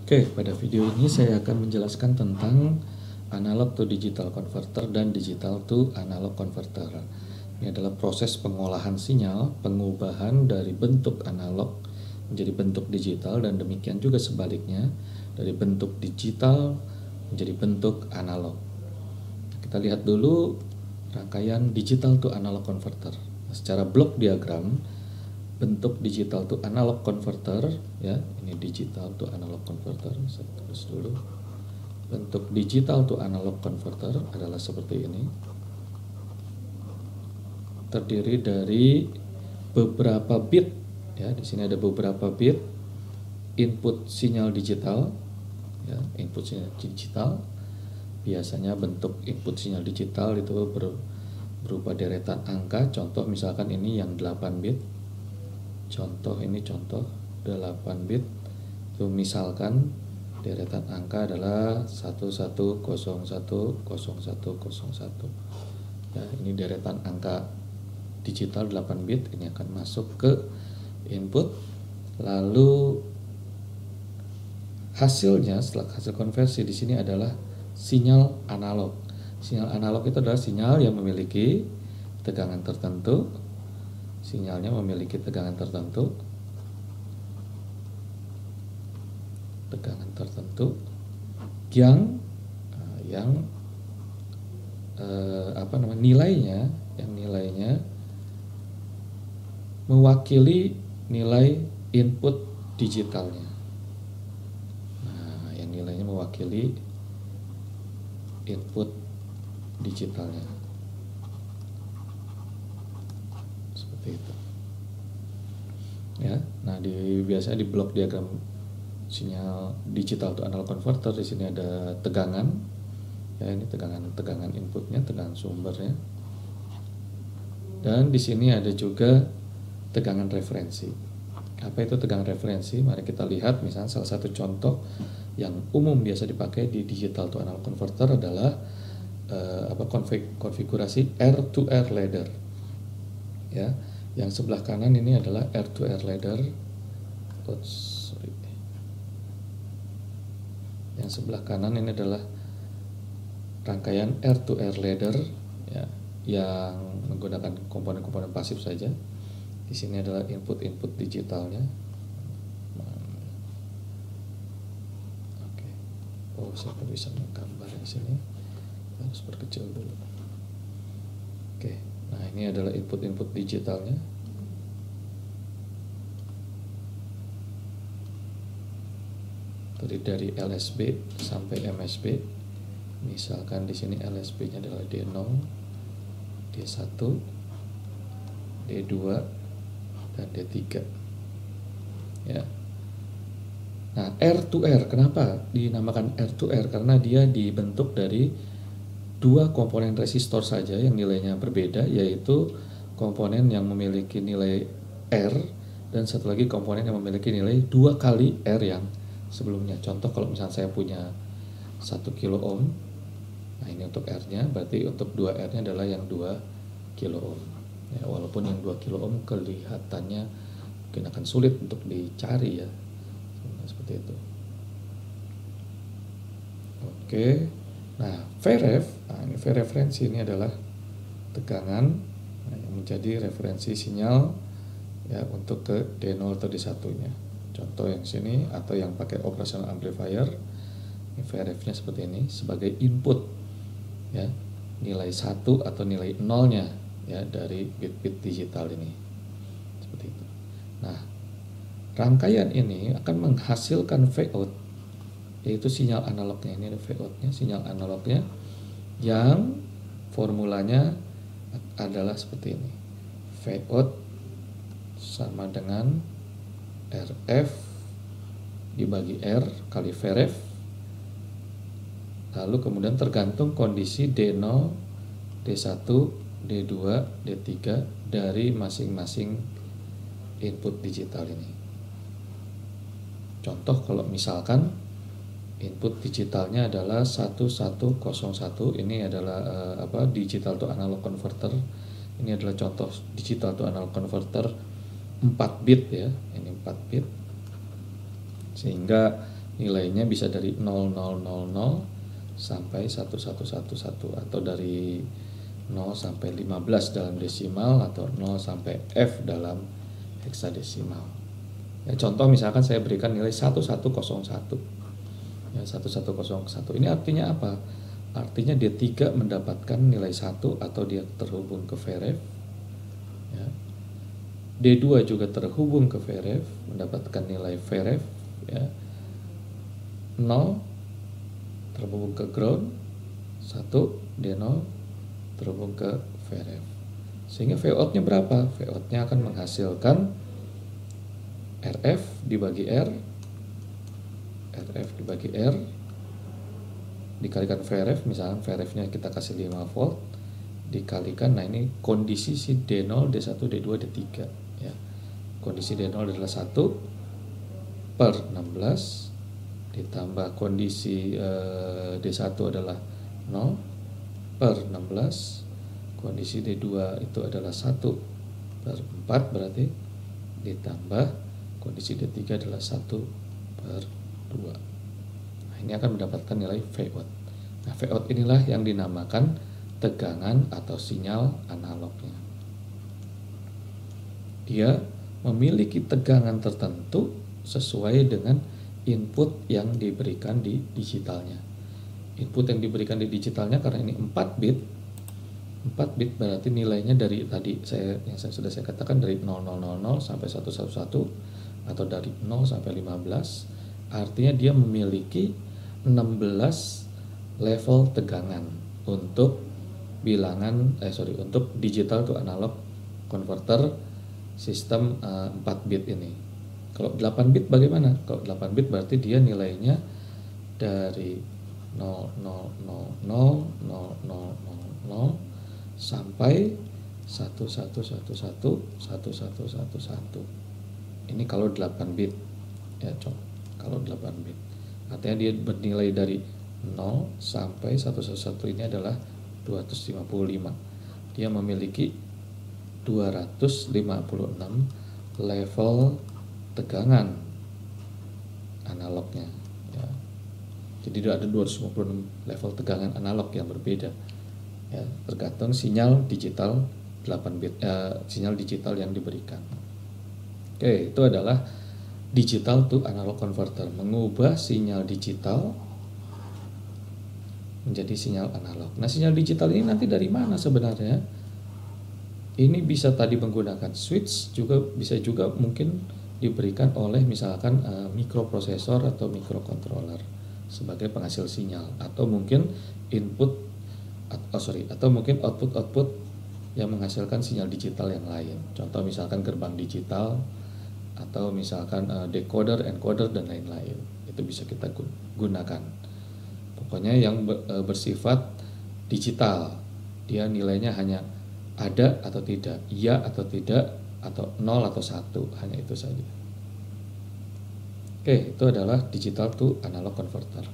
Oke, pada video ini saya akan menjelaskan tentang analog to digital converter dan digital to analog converter. Ini adalah proses pengolahan sinyal, pengubahan dari bentuk analog menjadi bentuk digital, dan demikian juga sebaliknya, dari bentuk digital menjadi bentuk analog. Kita lihat dulu rangkaian digital to analog converter. Secara blok diagram, bentuk digital to analog converter, ya, ini digital to analog converter. Saya tulis dulu. Bentuk digital to analog converter adalah seperti ini. Terdiri dari beberapa bit, ya, di sini ada beberapa bit input sinyal digital, ya, input sinyal digital. Biasanya bentuk input sinyal digital itu berupa deretan angka. Contoh misalkan ini yang 8 bit. Contoh ini contoh 8 bit. Itu misalkan deretan angka adalah 1101010101. Ya, ini deretan angka digital 8 bit, ini akan masuk ke input. Lalu hasilnya setelah hasil konversi di sini adalah sinyal analog. Sinyal analog itu adalah sinyal yang memiliki tegangan tertentu. Sinyalnya memiliki tegangan tertentu. Tegangan tertentu yang nilainya mewakili nilai input digitalnya. Nah, yang nilainya mewakili input digitalnya. Seperti itu. Ya, nah biasanya di blok diagram sinyal digital to analog converter di sini ada tegangan. Ya, ini tegangan inputnya, tegangan sumbernya. Dan di sini ada juga tegangan referensi. Apa itu tegangan referensi? Mari kita lihat, misalnya salah satu contoh yang umum biasa dipakai di digital to analog converter adalah konfigurasi R to R ladder. Ya, yang sebelah kanan ini adalah R to R ladder. Yang sebelah kanan ini adalah rangkaian R to R ladder, ya, yang menggunakan komponen-komponen pasif saja. Di sini adalah input digitalnya. Oke. Oh, saya bisa menggambar di sini. Harus perkecil dulu. Oke. Nah, ini adalah input digitalnya. Terdiri dari LSB sampai MSB. Misalkan di sini LSB-nya adalah D0, D1, D2, dan D3. Ya. Nah, R to R, kenapa dinamakan R to R? Karena dia dibentuk dari dua komponen resistor saja yang nilainya berbeda, yaitu komponen yang memiliki nilai R dan satu lagi komponen yang memiliki nilai 2 kali R yang sebelumnya. Contoh, kalau misalnya saya punya 1 kilo ohm, nah ini untuk R-nya, berarti untuk 2R-nya adalah yang 2 kilo ohm. Ya, walaupun yang 2 kilo ohm kelihatannya mungkin akan sulit untuk dicari, ya. Nah, seperti itu. Oke. Nah, VREF, ini V-referensi, ini adalah tegangan, yang menjadi referensi sinyal, ya, untuk ke D0 atau D1-nya. Contoh yang sini, atau yang pakai operational amplifier, ini VRF-nya seperti ini sebagai input, ya, nilai 1 atau nilai 0-nya, ya, dari bit-bit digital ini. Seperti itu. Nah, rangkaian ini akan menghasilkan Vout, yaitu sinyal analognya. Ini ada Vout-nya, sinyal analognya, yang formulanya adalah seperti ini. Vout sama dengan RF dibagi R kali VRF. Lalu kemudian tergantung kondisi D0, D1, D2, D3 dari masing-masing input digital ini. Contoh, kalau misalkan input digitalnya adalah 1101, ini adalah digital to analog converter. Ini adalah contoh digital to analog converter 4 bit, ya. Ini 4 bit. Sehingga nilainya bisa dari 0000 sampai 1111 atau dari 0 sampai 15 dalam desimal atau 0 sampai F dalam heksadesimal. Ya, contoh misalkan saya berikan nilai 1101. Ya, 1101 ini artinya apa? Artinya dia tidak mendapatkan nilai 1 atau dia terhubung ke VREF. Ya. D2 juga terhubung ke VREF, mendapatkan nilai VREF, ya. 0 terhubung ke ground, 1 D0 terhubung ke VREF. Sehingga Vout-nya berapa? Vout-nya akan menghasilkan RF dibagi R, RF dibagi R dikalikan VREF, misalnya VREF-nya kita kasih 5 volt dikalikan, nah ini kondisi si D0, D1, D2, D3 ya. Kondisi D0 adalah 1/16 ditambah kondisi D1 adalah 0/16, kondisi D2 itu adalah 1/4 berarti, ditambah kondisi D3 adalah 1/2. Nah, ini akan mendapatkan nilai Vout. Nah, Vout inilah yang dinamakan tegangan atau sinyal analognya. Dia memiliki tegangan tertentu sesuai dengan input yang diberikan di digitalnya. Input yang diberikan di digitalnya karena ini 4 bit berarti nilainya dari tadi yang sudah saya katakan dari 0000 sampai 111 atau dari 0 sampai 15, artinya dia memiliki 16 level tegangan untuk untuk digital to analog converter sistem 4 bit ini. Kalau 8 bit bagaimana? Kalau 8 bit berarti dia nilainya dari 0000000 sampai 111111. Ini kalau 8 bit ya, kalau 8 bit. Artinya dia bernilai dari 0 sampai 111 ini adalah 255. Dia memiliki 256 level tegangan analognya ya. Jadi ada 256 level tegangan analog yang berbeda ya, tergantung sinyal digital 8 bit sinyal digital yang diberikan. Oke, itu adalah digital to analog converter, mengubah sinyal digital menjadi sinyal analog. Nah, sinyal digital ini nanti dari mana sebenarnya? Ini bisa tadi menggunakan switch, bisa juga mungkin diberikan oleh misalkan mikroprosesor atau mikrocontroller sebagai penghasil sinyal, atau mungkin atau mungkin output yang menghasilkan sinyal digital yang lain. Contoh misalkan gerbang digital atau misalkan decoder, encoder dan lain-lain. Itu bisa kita gunakan. Pokoknya yang bersifat digital, dia nilainya hanya ada atau tidak, iya atau tidak, atau 0 atau 1, hanya itu saja. Oke, itu adalah digital to analog converter.